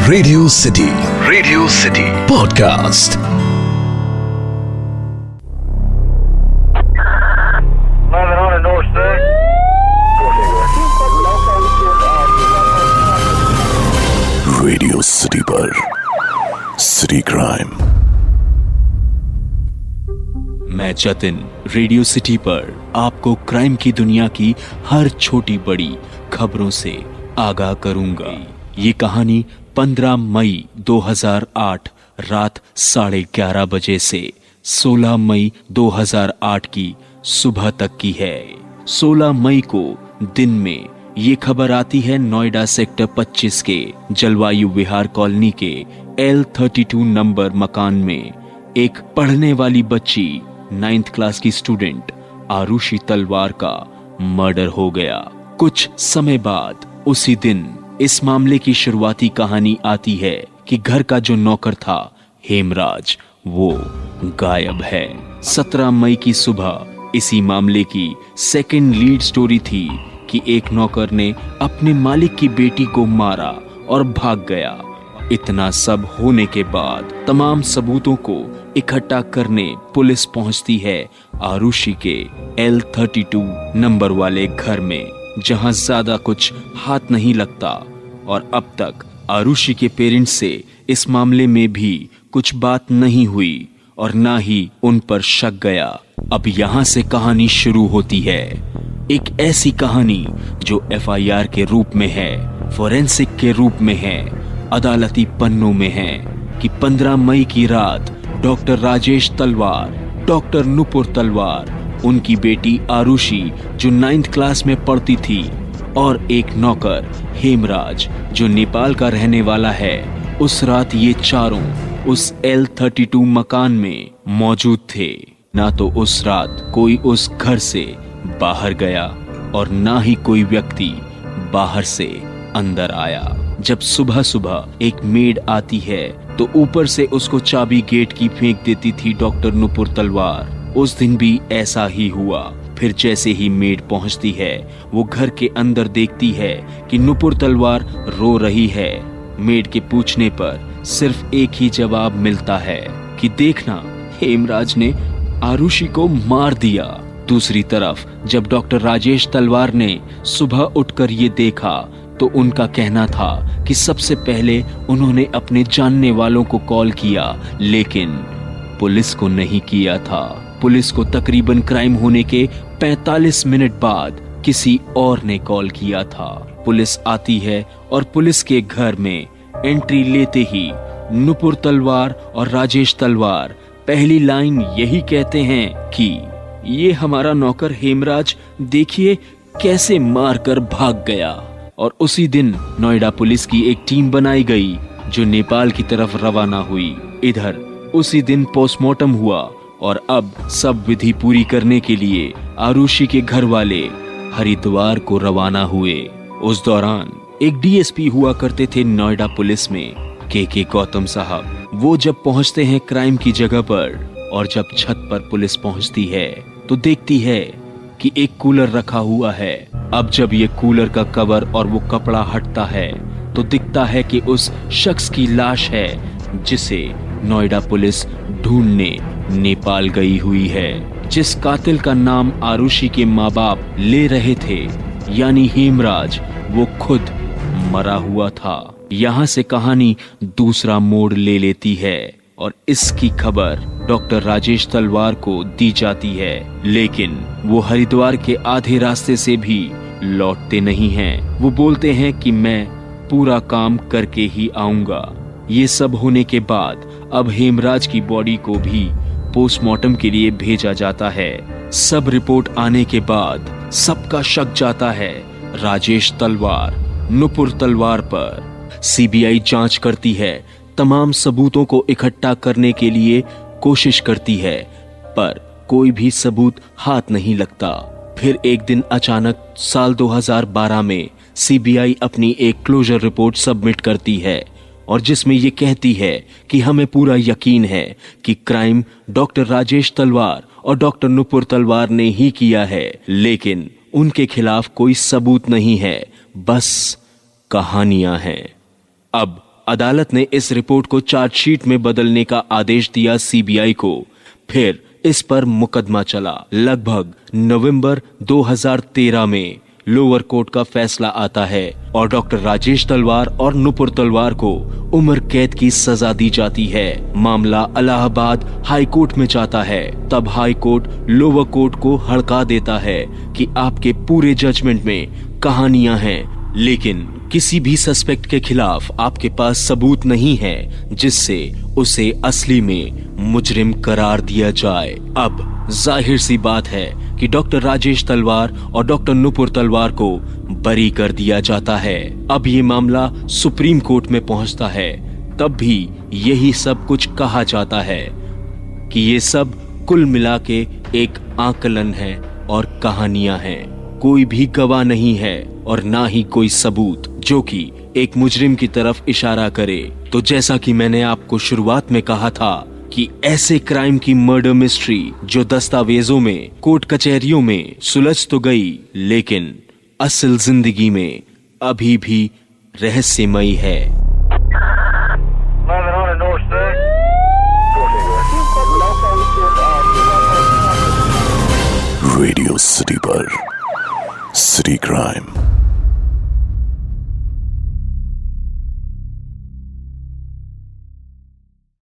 Radio city podcast. Radio city पर city crime. मैं Jatin radio city पर आपको क्राइम की दुनिया की हर छोटी बड़ी खबरों से आगाह करूंगा। ये कहानी 15 मई 2008 रात 11:30 बजे से 16 मई 2008 की सुबह तक की है। 16 मई को दिन में ये खबर आती है नोएडा सेक्टर 25 के जलवायु विहार कॉलोनी के L32 नंबर मकान में एक पढ़ने वाली बच्ची 9th क्लास की स्टूडेंट आरुषि तलवार का मर्डर हो गया। कुछ समय बाद उसी दिन इस मामले की शुरुआती कहानी आती है कि घर का जो नौकर था हेमराज, वो गायब है। 17 मई की सुबह इसी मामले की सेकंड लीड स्टोरी थी कि एक नौकर ने अपने मालिक की बेटी को मारा और भाग गया। इतना सब होने के बाद तमाम सबूतों को इकट्ठा करने पुलिस पहुंचती है आरुषि के L32 नंबर वाले घर में, जहां ज्यादा कुछ हाथ नहीं लगता। और अब तक आरुषि के पेरेंट्स से इस मामले में भी कुछ बात नहीं हुई और ना ही उन पर शक गया। अब यहां से कहानी शुरू होती है, एक ऐसी कहानी जो FIR के रूप में है, फोरेंसिक के रूप में है, अदालती पन्नों में है कि 15 मई की रात डॉक्टर राजेश तलवार, डॉक्टर नुपुर तलवार, उनकी बेटी आरुषि जो 9th क्लास में पढ़ती थी, और एक नौकर हेमराज जो नेपाल का रहने वाला है, उस रात ये चारों उस L32 मकान में मौजूद थे। ना तो उस रात कोई उस घर से बाहर गया और ना ही कोई व्यक्ति बाहर से अंदर आया। जब सुबह सुबह एक मेड आती है तो ऊपर से उसको चाबी गेट की फेंक देती थी डॉक्टर नुपुर तलवार। उस दिन भी ऐसा ही हुआ। फिर जैसे ही मेड पहुंचती है, वो घर के अंदर देखती है कि नुपुर तलवार रो रही है। मेड के पूछने पर सिर्फ एक ही जवाब मिलता है कि देखना, हेमराज ने आरुषि को मार दिया। दूसरी तरफ जब डॉक्टर राजेश तलवार ने सुबह उठकर ये देखा तो उनका कहना था कि सबसे पहले उन्होंने अपने जानने वालों को कॉल किया, लेकिन पुलिस को नहीं किया था। पुलिस को तकरीबन क्राइम होने के 45 मिनट बाद किसी और ने कॉल किया था। पुलिस आती है और पुलिस के घर में एंट्री लेते ही नुपुर तलवार और राजेश तलवार पहली लाइन यही कहते हैं कि ये हमारा नौकर हेमराज देखिए कैसे मारकर भाग गया। और उसी दिन नोएडा पुलिस की एक टीम बनाई गई जो नेपाल की तरफ रवाना हुई। इधर उसी दिन पोस्टमार्टम हुआ और अब सब विधि पूरी करने के लिए आरुषि के घर वाले हरिद्वार को रवाना हुए। उस दौरान एक DSP हुआ करते थे नोएडा पुलिस में, के गौतम साहब। वो जब पहुंचते हैं क्राइम की जगह पर और जब छत पर पुलिस पहुंचती है तो देखती है कि एक कूलर रखा हुआ है। अब जब ये कूलर का कवर और वो कपड़ा हटता है तो दिखता है कि उस शख्स की लाश है जिसे नोएडा पुलिस ढूंढने नेपाल गई हुई है। जिस कातिल का नाम आरुषि के माँ बाप ले रहे थे, यानी हेमराज, वो खुद मरा हुआ था। यहाँ से कहानी दूसरा मोड़ ले लेती है और इसकी खबर डॉक्टर राजेश तलवार को दी जाती है, लेकिन वो हरिद्वार के आधे रास्ते से भी लौटते नहीं हैं। वो बोलते हैं कि मैं पूरा काम करके ही आऊंगा। ये सब होने के बाद अब हेमराज की बॉडी को भी पोस्टमार्टम के लिए भेजा जाता है। सब रिपोर्ट आने के बाद सबका शक जाता है राजेश तलवार, नुपुर तलवार पर। CBI जांच करती है, तमाम सबूतों को इकट्ठा करने के लिए कोशिश करती है, पर कोई भी सबूत हाथ नहीं लगता। फिर एक दिन अचानक साल 2012 में CBI अपनी एक क्लोजर रिपोर्ट सबमिट करती है और जिसमें ये कहती है कि हमें पूरा यकीन है कि क्राइम डॉक्टर राजेश तलवार और डॉक्टर नुपुर तलवार ने ही किया है, लेकिन उनके खिलाफ कोई सबूत नहीं है, बस कहानियां हैं। अब अदालत ने इस रिपोर्ट को चार्जशीट में बदलने का आदेश दिया सीबीआई को। फिर इस पर मुकदमा चला। लगभग नवंबर 2013 में लोअर कोर्ट का फैसला आता है और डॉक्टर राजेश तलवार और नुपुर तलवार को उम्र कैद की सजा दी जाती है। मामला इलाहाबाद हाई कोर्ट में जाता है। तब हाई कोर्ट लोअर कोर्ट को हड़का देता है कि आपके पूरे जजमेंट में कहानियां हैं, लेकिन किसी भी सस्पेक्ट के खिलाफ आपके पास सबूत नहीं है जिससे उसे असली में मुजरिम करार दिया जाए। अब जाहिर सी बात है कि डॉक्टर राजेश तलवार और डॉक्टर नुपुर तलवार को बरी कर दिया जाता है। अब ये मामला सुप्रीम कोर्ट में पहुंचता है। तब भी यही सब कुछ कहा जाता है कि ये सब कुल मिला के एक आकलन है और कहानियां हैं। कोई भी गवाह नहीं है और ना ही कोई सबूत जो कि एक मुजरिम की तरफ इशारा करे। तो जैसा कि मैंने आपको शुरुआत में कहा था कि ऐसे क्राइम की मर्डर मिस्ट्री जो दस्तावेजों में, कोर्ट कचहरियों में सुलझ तो गई, लेकिन असल जिंदगी में अभी भी रहस्यमयी है। रेडियो सिटी पर सिटी क्राइम।